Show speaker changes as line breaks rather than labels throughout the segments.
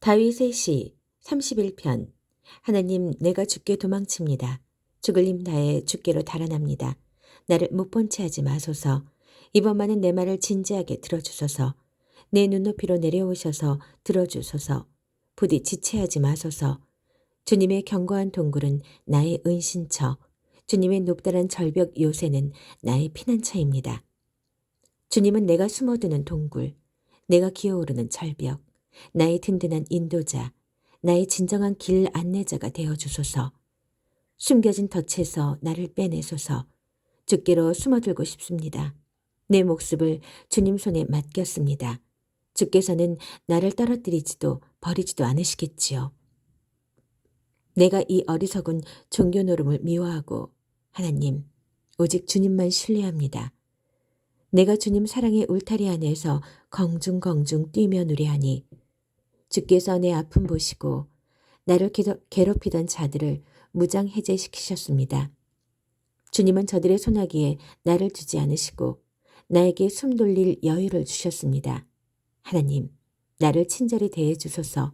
다윗의 시 31편. 하나님, 내가 주께 도망칩니다. 죽을 힘 다해 주께로 달아납니다. 나를 못 본 채 하지 마소서. 이번만은 내 말을 진지하게 들어주소서. 내 눈높이로 내려오셔서 들어주소서. 부디 지체하지 마소서. 주님의 견고한 동굴은 나의 은신처, 주님의 높다란 절벽 요새는 나의 피난처입니다. 주님은 내가 숨어드는 동굴, 내가 기어오르는 절벽, 나의 든든한 인도자, 나의 진정한 길 안내자가 되어주소서. 숨겨진 덫에서 나를 빼내소서. 주께로 숨어들고 싶습니다. 내 목숨을 주님 손에 맡겼습니다. 주께서는 나를 떨어뜨리지도 버리지도 않으시겠지요. 내가 이 어리석은 종교 노름을 미워하고 하나님, 오직 주님만 신뢰합니다. 내가 주님 사랑의 울타리 안에서 공중공중 뛰며 노래하니 주께서 내 아픔 보시고 나를 괴롭히던 자들을 무장 해제시키셨습니다. 주님은 저들의 소나기에 나를 두지 않으시고 나에게 숨 돌릴 여유를 주셨습니다. 하나님, 나를 친절히 대해 주소서.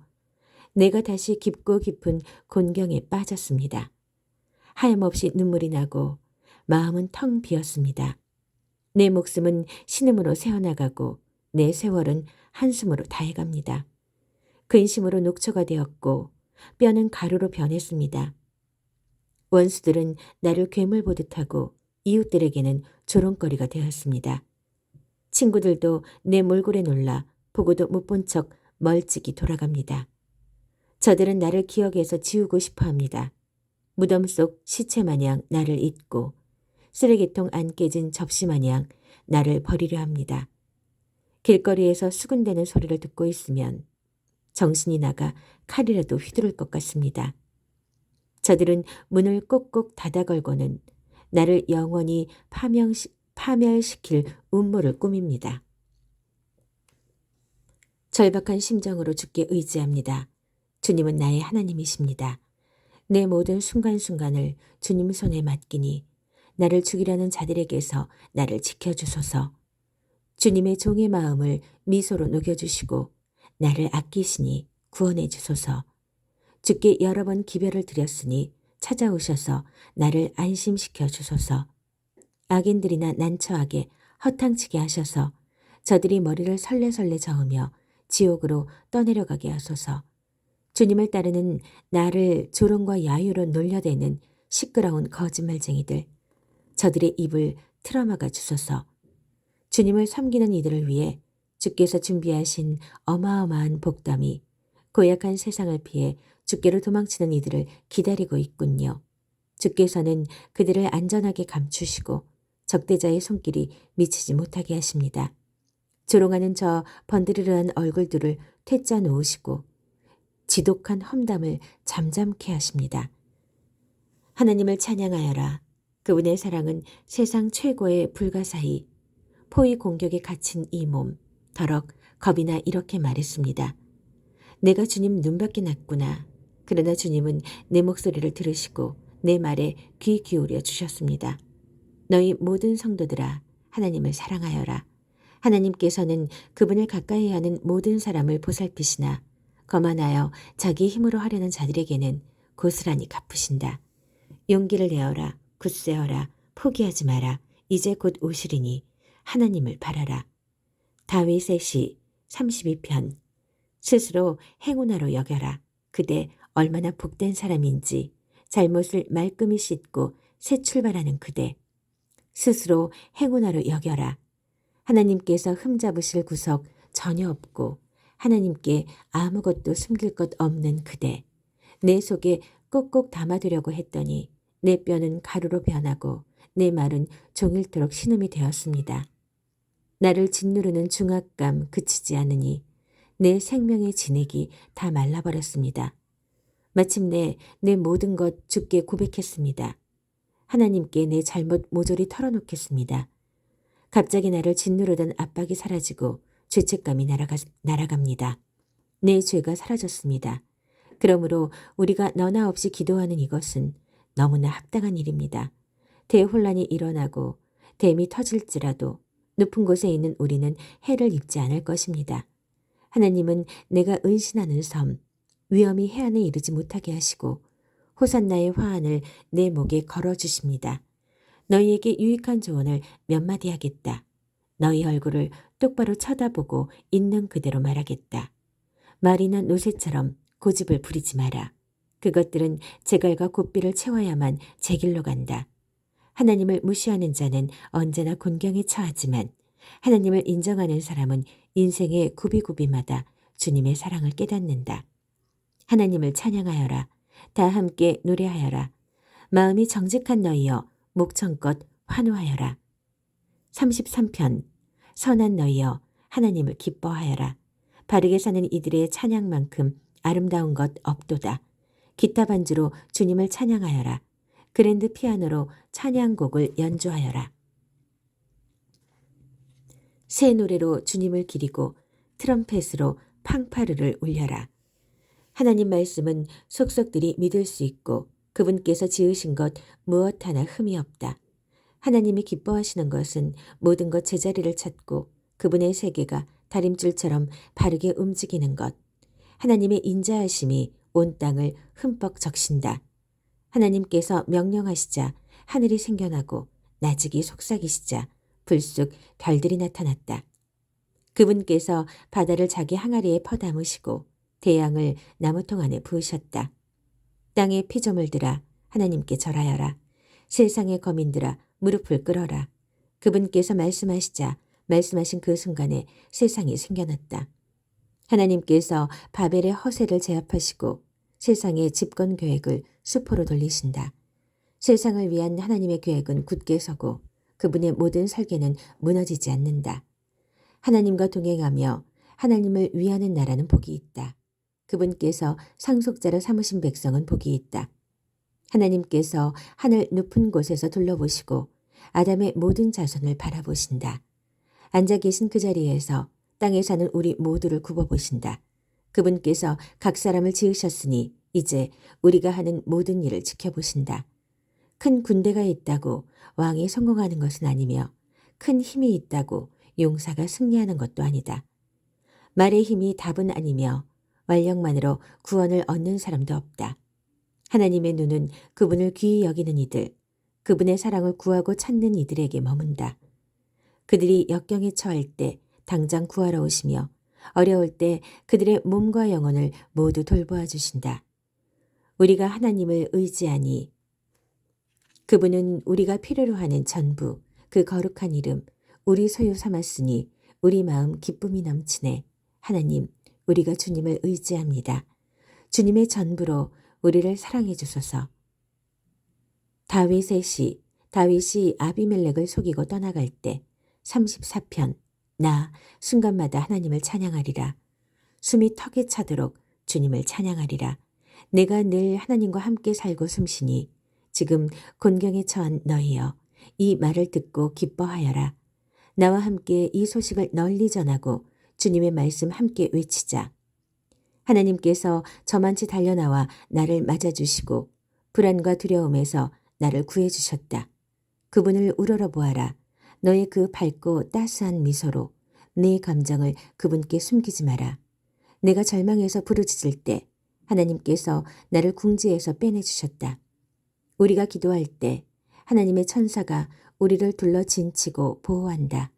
내가 다시 깊고 깊은 곤경에 빠졌습니다. 하염없이 눈물이 나고 마음은 텅 비었습니다. 내 목숨은 신음으로 새어나가고 내 세월은 한숨으로 다해갑니다. 근심으로 녹초가 되었고 뼈는 가루로 변했습니다. 원수들은 나를 괴물 보듯 하고 이웃들에게는 조롱거리가 되었습니다. 친구들도 내 몰골에 놀라 보고도 못 본 척 멀찍이 돌아갑니다. 저들은 나를 기억에서 지우고 싶어 합니다. 무덤 속 시체 마냥 나를 잊고 쓰레기통 안 깨진 접시 마냥 나를 버리려 합니다. 길거리에서 수군대는 소리를 듣고 있으면 정신이 나가 칼이라도 휘두를 것 같습니다. 저들은 문을 꼭꼭 닫아 걸고는 나를 영원히 파멸시킬 음모를 꾸밉니다. 절박한 심정으로 주께 의지합니다. 주님은 나의 하나님이십니다. 내 모든 순간순간을 주님 손에 맡기니 나를 죽이려는 자들에게서 나를 지켜주소서. 주님의 종의 마음을 미소로 녹여주시고 나를 아끼시니 구원해 주소서. 주께 여러 번 기별을 드렸으니 찾아오셔서 나를 안심시켜 주소서. 악인들이나 난처하게 허탕치게 하셔서 저들이 머리를 설레설레 저으며 지옥으로 떠내려가게 하소서. 주님을 따르는 나를 조롱과 야유로 놀려대는 시끄러운 거짓말쟁이들, 저들의 입을 틀어막아 주소서. 주님을 섬기는 이들을 위해 주께서 준비하신 어마어마한 복담이 고약한 세상을 피해 주께로 도망치는 이들을 기다리고 있군요. 주께서는 그들을 안전하게 감추시고 적대자의 손길이 미치지 못하게 하십니다. 조롱하는 저 번드르르한 얼굴들을 퇴짜 놓으시고 지독한 험담을 잠잠케 하십니다. 하나님을 찬양하여라. 그분의 사랑은 세상 최고의 불가사의. 포위 공격에 갇힌 이 몸, 더럭 겁이나 이렇게 말했습니다. 내가 주님 눈밖에 났구나. 그러나 주님은 내 목소리를 들으시고 내 말에 귀 기울여 주셨습니다. 너희 모든 성도들아, 하나님을 사랑하여라. 하나님께서는 그분을 가까이 하는 모든 사람을 보살피시나 거만하여 자기 힘으로 하려는 자들에게는 고스란히 갚으신다. 용기를 내어라. 굳세어라. 포기하지 마라. 이제 곧 오시리니 하나님을 바라라. 다윗의 시 32편. 스스로 행운아로 여겨라. 그대 얼마나 복된 사람인지. 잘못을 말끔히 씻고 새 출발하는 그대. 스스로 행운아로 여겨라. 하나님께서 흠잡으실 구석 전혀 없고 하나님께 아무것도 숨길 것 없는 그대. 내 속에 꼭꼭 담아두려고 했더니 내 뼈는 가루로 변하고 내 말은 종일토록 신음이 되었습니다. 나를 짓누르는 중압감 그치지 않으니 내 생명의 진액이 다 말라버렸습니다. 마침내 내 모든 것 주께 고백했습니다. 하나님께 내 잘못 모조리 털어놓겠습니다. 갑자기 나를 짓누르던 압박이 사라지고 죄책감이 날아갑니다. 내 죄가 사라졌습니다. 그러므로 우리가 너나 없이 기도하는 이것은 너무나 합당한 일입니다. 대혼란이 일어나고 댐이 터질지라도 높은 곳에 있는 우리는 해를 입지 않을 것입니다. 하나님은 내가 은신하는 섬, 위험이 해안에 이르지 못하게 하시고 호산나의 화환을 내 목에 걸어주십니다. 너희에게 유익한 조언을 몇 마디 하겠다. 너희 얼굴을 똑바로 쳐다보고 있는 그대로 말하겠다. 말이나 노새처럼 고집을 부리지 마라. 그것들은 제갈과 고삐를 채워야만 제 길로 간다. 하나님을 무시하는 자는 언제나 곤경에 처하지만 하나님을 인정하는 사람은 인생의 굽이굽이마다 주님의 사랑을 깨닫는다. 하나님을 찬양하여라. 다 함께 노래하여라. 마음이 정직한 너희여 목청껏 환호하여라. 33편 선한 너희여 하나님을 기뻐하여라. 바르게 사는 이들의 찬양만큼 아름다운 것 없도다. 기타 반주로 주님을 찬양하여라. 그랜드 피아노로 찬양곡을 연주하여라. 새 노래로 주님을 기리고 트럼펫으로 팡파르를 울려라. 하나님 말씀은 속속들이 믿을 수 있고 그분께서 지으신 것 무엇 하나 흠이 없다. 하나님이 기뻐하시는 것은 모든 것 제자리를 찾고 그분의 세계가 다림줄처럼 바르게 움직이는 것. 하나님의 인자하심이 온 땅을 흠뻑 적신다. 하나님께서 명령하시자 하늘이 생겨나고 나직이 속삭이시자 불쑥 별들이 나타났다. 그분께서 바다를 자기 항아리에 퍼담으시고 대양을 나무통 안에 부으셨다. 땅의 피조물들아 하나님께 절하여라. 세상의 거민들아 무릎을 꿇어라. 그분께서 말씀하시자 말씀하신 그 순간에 세상이 생겨났다. 하나님께서 바벨의 허세를 제압하시고 세상의 집권 계획을 수포로 돌리신다. 세상을 위한 하나님의 계획은 굳게 서고 그분의 모든 설계는 무너지지 않는다. 하나님과 동행하며 하나님을 위하는 나라는 복이 있다. 그분께서 상속자로 삼으신 백성은 복이 있다. 하나님께서 하늘 높은 곳에서 둘러보시고 아담의 모든 자손을 바라보신다. 앉아 계신 그 자리에서 땅에 사는 우리 모두를 굽어보신다. 그분께서 각 사람을 지으셨으니 이제 우리가 하는 모든 일을 지켜보신다. 큰 군대가 있다고 왕이 성공하는 것은 아니며 큰 힘이 있다고 용사가 승리하는 것도 아니다. 말의 힘이 답은 아니며 완력만으로 구원을 얻는 사람도 없다. 하나님의 눈은 그분을 귀히 여기는 이들, 그분의 사랑을 구하고 찾는 이들에게 머문다. 그들이 역경에 처할 때 당장 구하러 오시며 어려울 때 그들의 몸과 영혼을 모두 돌보아 주신다. 우리가 하나님을 의지하니 그분은 우리가 필요로 하는 전부, 그 거룩한 이름, 우리 소유 삼았으니 우리 마음 기쁨이 넘치네. 하나님, 우리가 주님을 의지합니다. 주님의 전부로 우리를 사랑해 주소서. 다윗의 시, 다윗이 아비멜렉을 속이고 떠나갈 때 34편, 나 순간마다 하나님을 찬양하리라. 숨이 턱에 차도록 주님을 찬양하리라. 내가 늘 하나님과 함께 살고 숨쉬니 지금 곤경에 처한 너희여 이 말을 듣고 기뻐하여라. 나와 함께 이 소식을 널리 전하고 주님의 말씀 함께 외치자. 하나님께서 저만치 달려나와 나를 맞아주시고 불안과 두려움에서 나를 구해주셨다. 그분을 우러러보아라. 너의 그 밝고 따스한 미소로 내 감정을 그분께 숨기지 마라. 내가 절망해서 부르짖을 때 하나님께서 나를 궁지에서 빼내주셨다. 우리가 기도할 때 하나님의 천사가 우리를 둘러 진치고 보호한다.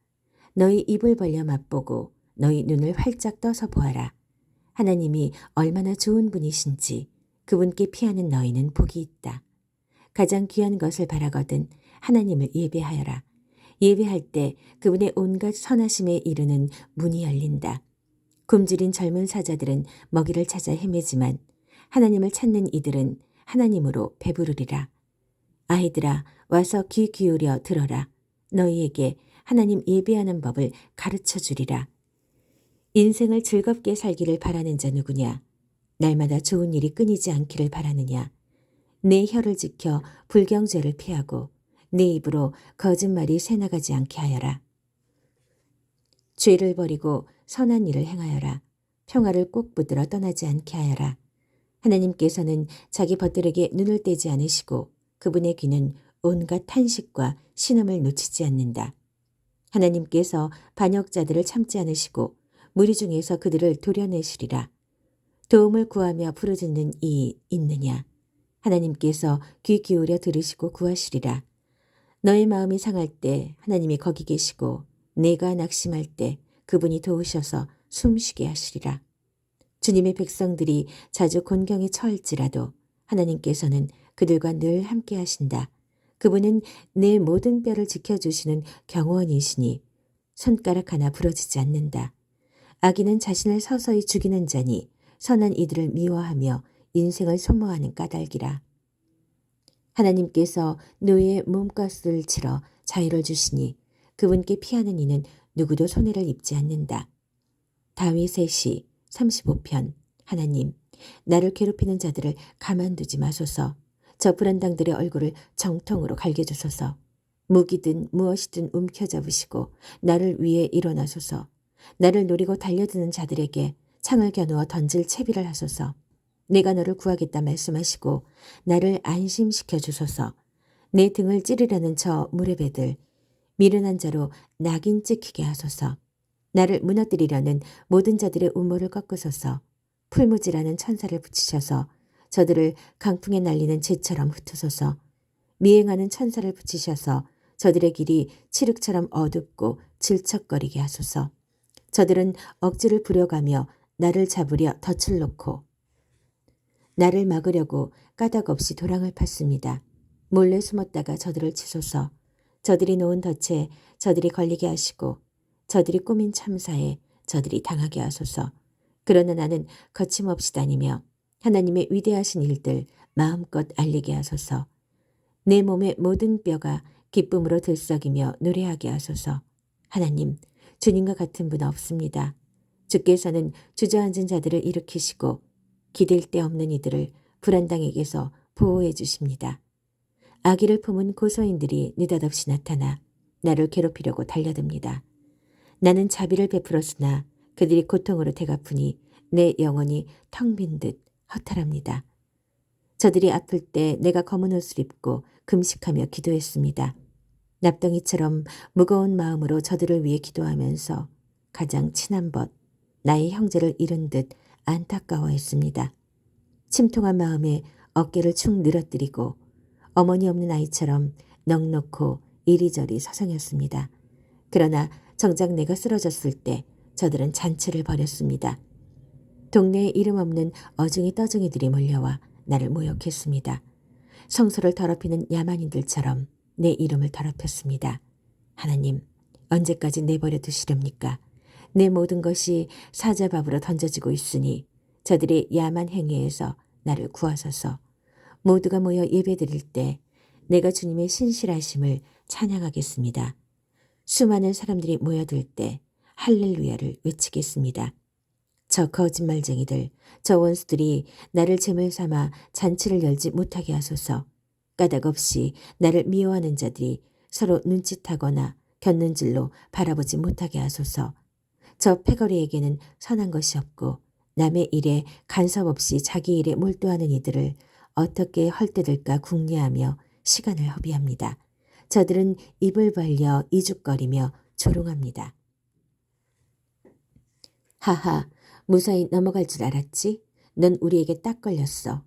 너희 입을 벌려 맛보고 너희 눈을 활짝 떠서 보아라. 하나님이 얼마나 좋은 분이신지 그분께 피하는 너희는 복이 있다. 가장 귀한 것을 바라거든 하나님을 예배하여라. 예배할 때 그분의 온갖 선하심에 이르는 문이 열린다. 굶주린 젊은 사자들은 먹이를 찾아 헤매지만 하나님을 찾는 이들은 하나님으로 배부르리라. 아이들아 와서 귀 기울여 들어라. 너희에게 하나님 예배하는 법을 가르쳐 주리라. 인생을 즐겁게 살기를 바라는 자 누구냐? 날마다 좋은 일이 끊이지 않기를 바라느냐? 내 혀를 지켜 불경죄를 피하고 내 입으로 거짓말이 새나가지 않게 하여라. 죄를 버리고 선한 일을 행하여라. 평화를 꼭 붙들어 떠나지 않게 하여라. 하나님께서는 자기 벗들에게 눈을 떼지 않으시고 그분의 귀는 온갖 탄식과 신음을 놓치지 않는다. 하나님께서 반역자들을 참지 않으시고 무리 중에서 그들을 도려내시리라. 도움을 구하며 부르짖는 이 있느냐. 하나님께서 귀 기울여 들으시고 구하시리라. 너의 마음이 상할 때 하나님이 거기 계시고 내가 낙심할 때 그분이 도우셔서 숨쉬게 하시리라. 주님의 백성들이 자주 곤경에 처할지라도 하나님께서는 그들과 늘 함께 하신다. 그분은 내 모든 뼈를 지켜주시는 경호원이시니 손가락 하나 부러지지 않는다. 악인은 자신을 서서히 죽이는 자니 선한 이들을 미워하며 인생을 소모하는 까닭이라. 하나님께서 노예의 몸값을 치러 자유를 주시니 그분께 피하는 이는 누구도 손해를 입지 않는다. 다윗의 시 35편. 하나님, 나를 괴롭히는 자들을 가만두지 마소서. 저 불안당들의 얼굴을 정통으로 갈겨주소서. 무기든 무엇이든 움켜잡으시고 나를 위해 일어나소서. 나를 노리고 달려드는 자들에게 창을 겨누어 던질 채비를 하소서. 내가 너를 구하겠다 말씀하시고 나를 안심시켜 주소서. 내 등을 찌르려는 저 무레배들 미련한 자로 낙인 찍히게 하소서. 나를 무너뜨리려는 모든 자들의 음모를 꺾으소서. 풀무지라는 천사를 붙이셔서 저들을 강풍에 날리는 재처럼 흩으소서. 미행하는 천사를 붙이셔서 저들의 길이 칠흑처럼 어둡고 질척거리게 하소서. 저들은 억지를 부려가며 나를 잡으려 덫을 놓고 나를 막으려고 까닭 없이 도랑을 팠습니다. 몰래 숨었다가 저들을 치소서. 저들이 놓은 덫에 저들이 걸리게 하시고 저들이 꾸민 참사에 저들이 당하게 하소서. 그러나 나는 거침없이 다니며 하나님의 위대하신 일들 마음껏 알리게 하소서. 내 몸의 모든 뼈가 기쁨으로 들썩이며 노래하게 하소서. 하나님, 주님과 같은 분 없습니다. 주께서는 주저앉은 자들을 일으키시고 기댈 데 없는 이들을 불안당에게서 보호해 주십니다. 악의를 품은 고소인들이 느닷없이 나타나 나를 괴롭히려고 달려듭니다. 나는 자비를 베풀었으나 그들이 고통으로 되갚으니 내 영혼이 텅 빈 듯 허탈합니다. 저들이 아플 때 내가 검은 옷을 입고 금식하며 기도했습니다. 납덩이처럼 무거운 마음으로 저들을 위해 기도하면서 가장 친한 벗, 나의 형제를 잃은 듯 안타까워했습니다. 침통한 마음에 어깨를 축 늘어뜨리고 어머니 없는 아이처럼 넋놓고 이리저리 서성였습니다. 그러나 정작 내가 쓰러졌을 때 저들은 잔치를 벌였습니다. 동네에 이름 없는 어중이 떠중이들이 몰려와 나를 모욕했습니다. 성소를 더럽히는 야만인들처럼 내 이름을 더럽혔습니다. 하나님, 언제까지 내버려 두시렵니까? 내 모든 것이 사자밥으로 던져지고 있으니 저들의 야만 행위에서 나를 구하소서. 모두가 모여 예배드릴 때 내가 주님의 신실하심을 찬양하겠습니다. 수많은 사람들이 모여들 때 할렐루야를 외치겠습니다. 저 거짓말쟁이들, 저 원수들이 나를 제물 삼아 잔치를 열지 못하게 하소서. 까닭 없이 나를 미워하는 자들이 서로 눈짓하거나 곁눈질로 바라보지 못하게 하소서. 저 패거리에게는 선한 것이 없고 남의 일에 간섭 없이 자기 일에 몰두하는 이들을 어떻게 헐뜯을까 궁리하며 시간을 허비합니다. 저들은 입을 벌려 이죽거리며 조롱합니다. 하하, 무사히 넘어갈 줄 알았지? 넌 우리에게 딱 걸렸어.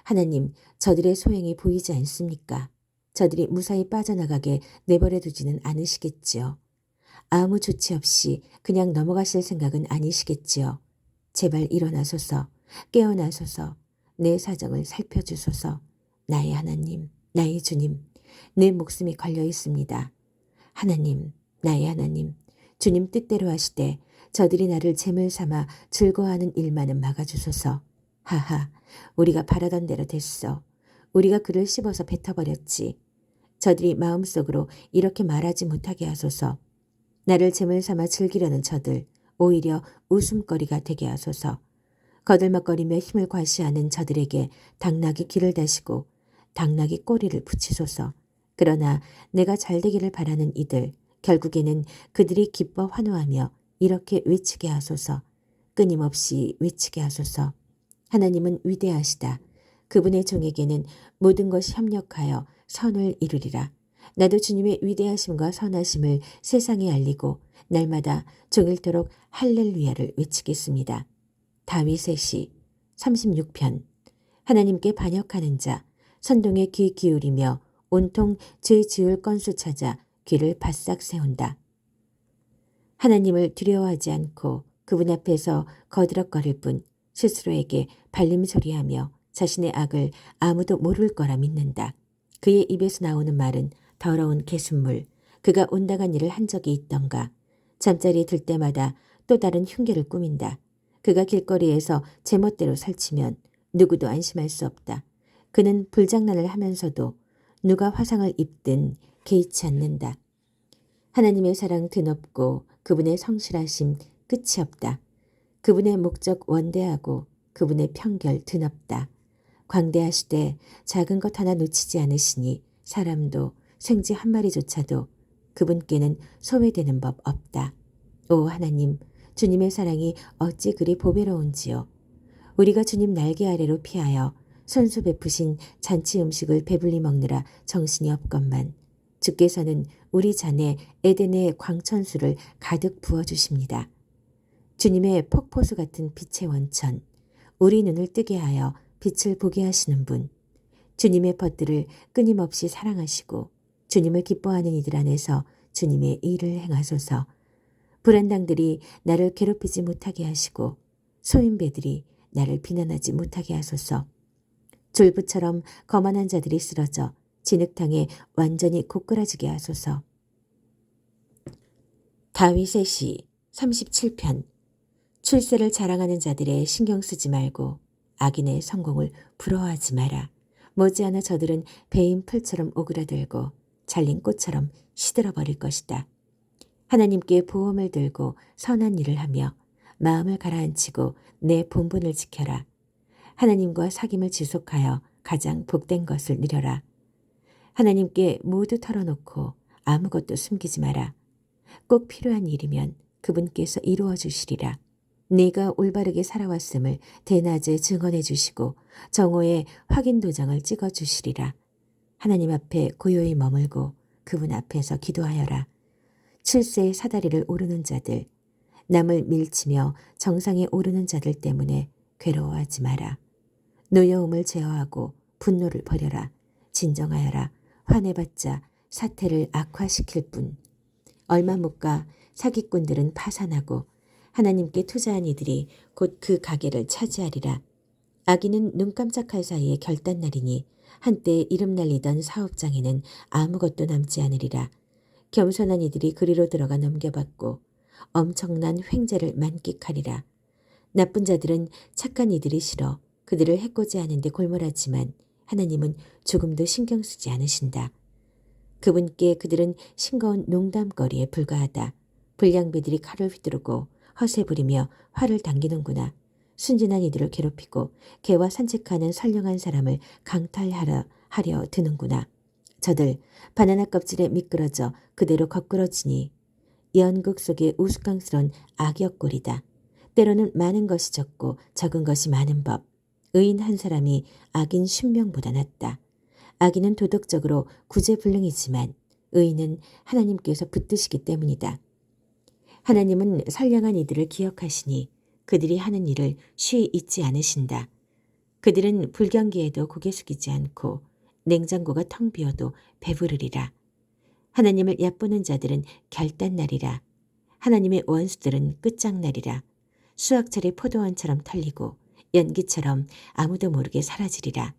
하나님, 저들의 소행이 보이지 않습니까? 저들이 무사히 빠져나가게 내버려 두지는 않으시겠지요. 아무 조치 없이 그냥 넘어가실 생각은 아니시겠지요. 제발 일어나소서, 깨어나소서, 내 사정을 살펴주소서. 나의 하나님, 나의 주님, 내 목숨이 걸려 있습니다. 하나님, 나의 하나님, 주님 뜻대로 하시되 저들이 나를 제물 삼아 즐거워하는 일만은 막아주소서. 하하, 우리가 바라던 대로 됐어. 우리가 그를 씹어서 뱉어버렸지. 저들이 마음속으로 이렇게 말하지 못하게 하소서. 나를 제물 삼아 즐기려는 저들, 오히려 웃음거리가 되게 하소서. 거들먹거리며 힘을 과시하는 저들에게 당나귀 귀를 다시고 당나귀 꼬리를 붙이소서. 그러나 내가 잘되기를 바라는 이들, 결국에는 그들이 기뻐 환호하며 이렇게 외치게 하소서. 끊임없이 외치게 하소서. 하나님은 위대하시다. 그분의 종에게는 모든 것이 협력하여 선을 이루리라. 나도 주님의 위대하심과 선하심을 세상에 알리고 날마다 종일토록 할렐루야를 외치겠습니다. 다윗의 시 36편. 하나님께 반역하는 자, 선동에 귀 기울이며 온통 죄 지을 건수 찾아 귀를 바싹 세운다. 하나님을 두려워하지 않고 그분 앞에서 거드럭거릴 뿐 스스로에게 발림소리하며 자신의 악을 아무도 모를 거라 믿는다. 그의 입에서 나오는 말은 더러운 개순물. 그가 온당한 일을 한 적이 있던가. 잠자리 들 때마다 또 다른 흉계를 꾸민다. 그가 길거리에서 제멋대로 설치면 누구도 안심할 수 없다. 그는 불장난을 하면서도 누가 화상을 입든 개의치 않는다. 하나님의 사랑 드높고 그분의 성실하심 끝이 없다. 그분의 목적 원대하고 그분의 편결 드높다. 광대하시되 작은 것 하나 놓치지 않으시니 사람도 생쥐 한 마리조차도 그분께는 소외되는 법 없다. 오 하나님, 주님의 사랑이 어찌 그리 보배로운지요. 우리가 주님 날개 아래로 피하여 손수 베푸신 잔치 음식을 배불리 먹느라 정신이 없건만 주께서는 우리 잔에 에덴의 광천수를 가득 부어주십니다. 주님의 폭포수 같은 빛의 원천, 우리 눈을 뜨게 하여 빛을 보게 하시는 분, 주님의 벗들을 끊임없이 사랑하시고 주님을 기뻐하는 이들 안에서 주님의 일을 행하소서. 불안당들이 나를 괴롭히지 못하게 하시고 소인배들이 나를 비난하지 못하게 하소서. 졸부처럼 거만한 자들이 쓰러져 진흙탕에 완전히 고꾸라지게 하소서. 다윗의 시 37편. 출세를 자랑하는 자들의 신경 쓰지 말고 악인의 성공을 부러워하지 마라. 머지않아 저들은 베인 풀처럼 오그라들고 잘린 꽃처럼 시들어버릴 것이다. 하나님께 보험을 들고 선한 일을 하며 마음을 가라앉히고 내 본분을 지켜라. 하나님과 사귐을 지속하여 가장 복된 것을 누려라. 하나님께 모두 털어놓고 아무것도 숨기지 마라. 꼭 필요한 일이면 그분께서 이루어 주시리라. 네가 올바르게 살아왔음을 대낮에 증언해 주시고 정오에 확인 도장을 찍어 주시리라. 하나님 앞에 고요히 머물고 그분 앞에서 기도하여라. 칠세의 사다리를 오르는 자들, 남을 밀치며 정상에 오르는 자들 때문에 괴로워하지 마라. 노여움을 제어하고 분노를 버려라. 진정하여라. 화내봤자 사태를 악화시킬 뿐. 얼마 못 가 사기꾼들은 파산하고 하나님께 투자한 이들이 곧 그 가게를 차지하리라. 악인은 눈 깜짝할 사이에 결단날이니 한때 이름 날리던 사업장에는 아무것도 남지 않으리라. 겸손한 이들이 그리로 들어가 넘겨받고 엄청난 횡재를 만끽하리라. 나쁜 자들은 착한 이들이 싫어 그들을 해코지하는 데 골몰하지만 하나님은 조금도 신경 쓰지 않으신다. 그분께 그들은 싱거운 농담거리에 불과하다. 불량배들이 칼을 휘두르고 허세 부리며 화를 당기는구나. 순진한 이들을 괴롭히고 개와 산책하는 선량한 사람을 강탈하려 드는구나. 저들 바나나 껍질에 미끄러져 그대로 거꾸러지니 연극 속의 우스꽝스러운 악역꼴이다. 때로는 많은 것이 적고 적은 것이 많은 법. 의인 한 사람이 악인 10명보다 낫다. 악인은 도덕적으로 구제불능이지만 의인은 하나님께서 붙드시기 때문이다. 하나님은 선량한 이들을 기억하시니 그들이 하는 일을 쉬이 잊지 않으신다. 그들은 불경기에도 고개 숙이지 않고 냉장고가 텅 비어도 배부르리라. 하나님을 얕보는 자들은 결단날이라. 하나님의 원수들은 끝장날이라. 수확철이 포도원처럼 털리고 연기처럼 아무도 모르게 사라지리라.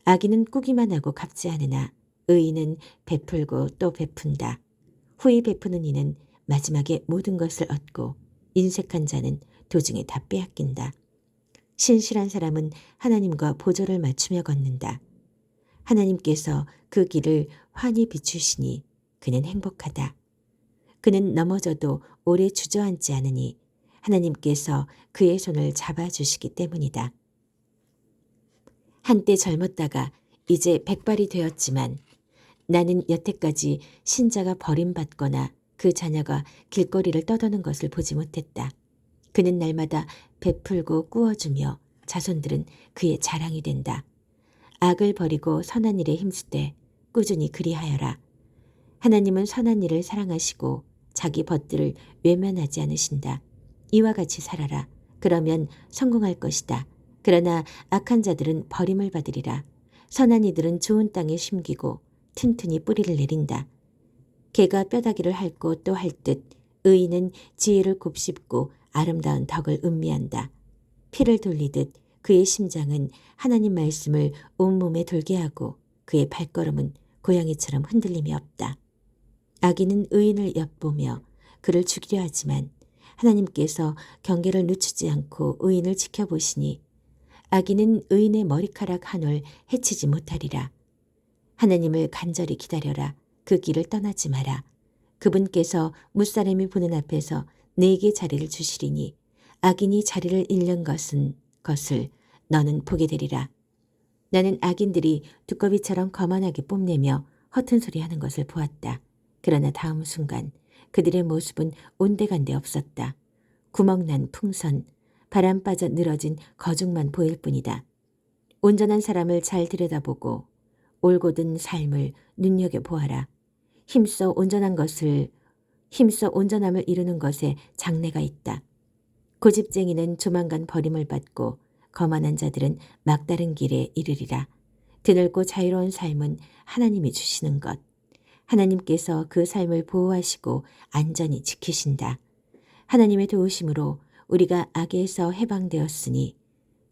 악인은 꾸기만 하고 갚지 않으나 의인은 베풀고 또 베푼다. 후히 베푸는 이는 마지막에 모든 것을 얻고 인색한 자는 도중에 다 빼앗긴다. 신실한 사람은 하나님과 보조를 맞추며 걷는다. 하나님께서 그 길을 환히 비추시니 그는 행복하다. 그는 넘어져도 오래 주저앉지 않으니 하나님께서 그의 손을 잡아주시기 때문이다. 한때 젊었다가 이제 백발이 되었지만 나는 여태까지 신자가 버림받거나 그 자녀가 길거리를 떠도는 것을 보지 못했다. 그는 날마다 베풀고 꾸어주며 자손들은 그의 자랑이 된다. 악을 버리고 선한 일에 힘쓰되 꾸준히 그리하여라. 하나님은 선한 일을 사랑하시고 자기 벗들을 외면하지 않으신다. 이와 같이 살아라. 그러면 성공할 것이다. 그러나 악한 자들은 버림을 받으리라. 선한 이들은 좋은 땅에 심기고 튼튼히 뿌리를 내린다. 개가 뼈다귀를 핥고 또 핥듯 의인은 지혜를 곱씹고 아름다운 덕을 음미한다. 피를 돌리듯 그의 심장은 하나님 말씀을 온몸에 돌게 하고 그의 발걸음은 고양이처럼 흔들림이 없다. 악인은 의인을 엿보며 그를 죽이려 하지만 하나님께서 경계를 늦추지 않고 의인을 지켜보시니 악인은 의인의 머리카락 한 올 해치지 못하리라. 하나님을 간절히 기다려라. 그 길을 떠나지 마라. 그분께서 무사람이 보는 앞에서 내게 자리를 주시리니 악인이 자리를 잃는 것을 너는 보게 되리라. 나는 악인들이 두꺼비처럼 거만하게 뽐내며 허튼 소리 하는 것을 보았다. 그러나 다음 순간 그들의 모습은 온데간데 없었다. 구멍난 풍선, 바람 빠져 늘어진 거죽만 보일 뿐이다. 온전한 사람을 잘 들여다보고 올곧은 삶을 눈여겨보아라. 힘써 온전함을 이루는 것에 장래가 있다. 고집쟁이는 조만간 버림을 받고 거만한 자들은 막다른 길에 이르리라. 드넓고 자유로운 삶은 하나님이 주시는 것. 하나님께서 그 삶을 보호하시고 안전히 지키신다. 하나님의 도우심으로 우리가 악에서 해방되었으니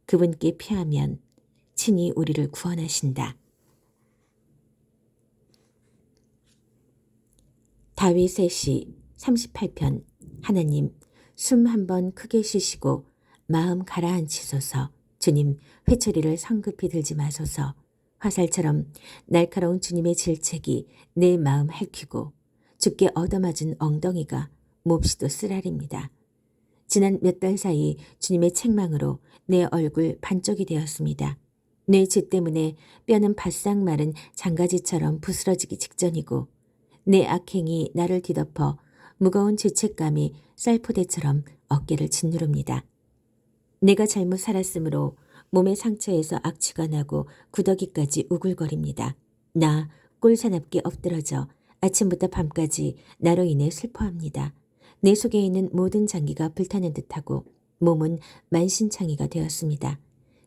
그분께 피하면 친히 우리를 구원하신다. 다윗의 시 38편. 하나님, 숨 한번 크게 쉬시고 마음 가라앉히소서. 주님, 회초리를 성급히 들지 마소서. 화살처럼 날카로운 주님의 질책이 내 마음 핥히고 주께 얻어맞은 엉덩이가 몹시도 쓰라립니다. 지난 몇 달 사이 주님의 책망으로 내 얼굴 반쪽이 되었습니다. 내 죄 때문에 뼈는 바싹 마른 장가지처럼 부스러지기 직전이고 내 악행이 나를 뒤덮어 무거운 죄책감이 쌀포대처럼 어깨를 짓누릅니다. 내가 잘못 살았으므로 몸의 상처에서 악취가 나고 구더기까지 우글거립니다. 나 꼴사납게 엎드러져 아침부터 밤까지 나로 인해 슬퍼합니다. 내 속에 있는 모든 장기가 불타는 듯하고 몸은 만신창이가 되었습니다.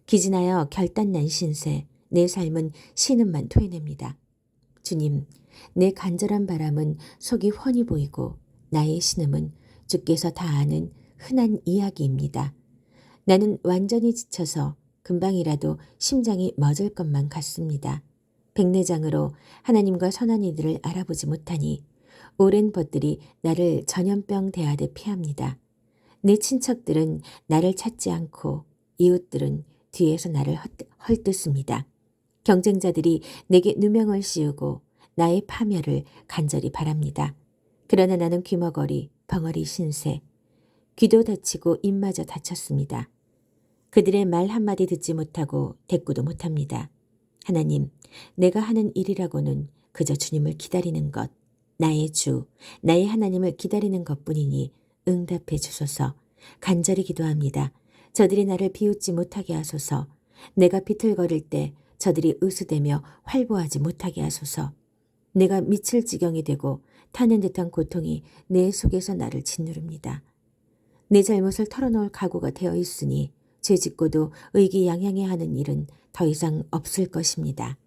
기진하여 결단난 신세, 내 삶은 신음만 토해냅니다. 주님, 내 간절한 바람은 속이 훤히 보이고 나의 신음은 주께서 다 아는 흔한 이야기입니다. 나는 완전히 지쳐서 금방이라도 심장이 멎을 것만 같습니다. 백내장으로 하나님과 선한 이들을 알아보지 못하니 오랜 벗들이 나를 전염병 대하듯 피합니다. 내 친척들은 나를 찾지 않고 이웃들은 뒤에서 나를 헐뜯습니다. 경쟁자들이 내게 누명을 씌우고 나의 파멸을 간절히 바랍니다. 그러나 나는 귀머거리, 벙어리 신세, 귀도 다치고 입마저 다쳤습니다. 그들의 말 한마디 듣지 못하고 대꾸도 못합니다. 하나님, 내가 하는 일이라고는 그저 주님을 기다리는 것, 나의 주, 나의 하나님을 기다리는 것뿐이니 응답해 주소서. 간절히 기도합니다. 저들이 나를 비웃지 못하게 하소서. 내가 비틀거릴 때 저들이 으스대며 활보하지 못하게 하소서. 내가 미칠 지경이 되고 타는 듯한 고통이 내 속에서 나를 짓누릅니다. 내 잘못을 털어놓을 각오가 되어 있으니 죄짓고도 의기양양해 하는 일은 더 이상 없을 것입니다.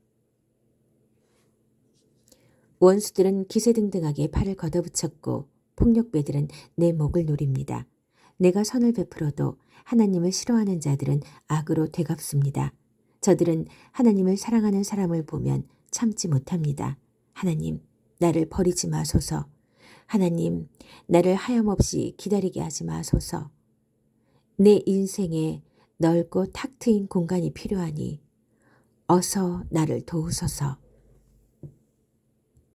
원수들은 기세등등하게 팔을 걷어붙였고 폭력배들은 내 목을 노립니다. 내가 선을 베풀어도 하나님을 싫어하는 자들은 악으로 되갚습니다. 저들은 하나님을 사랑하는 사람을 보면 참지 못합니다. 하나님, 나를 버리지 마소서. 하나님, 나를 하염없이 기다리게 하지 마소서. 내 인생에 넓고 탁 트인 공간이 필요하니 어서 나를 도우소서.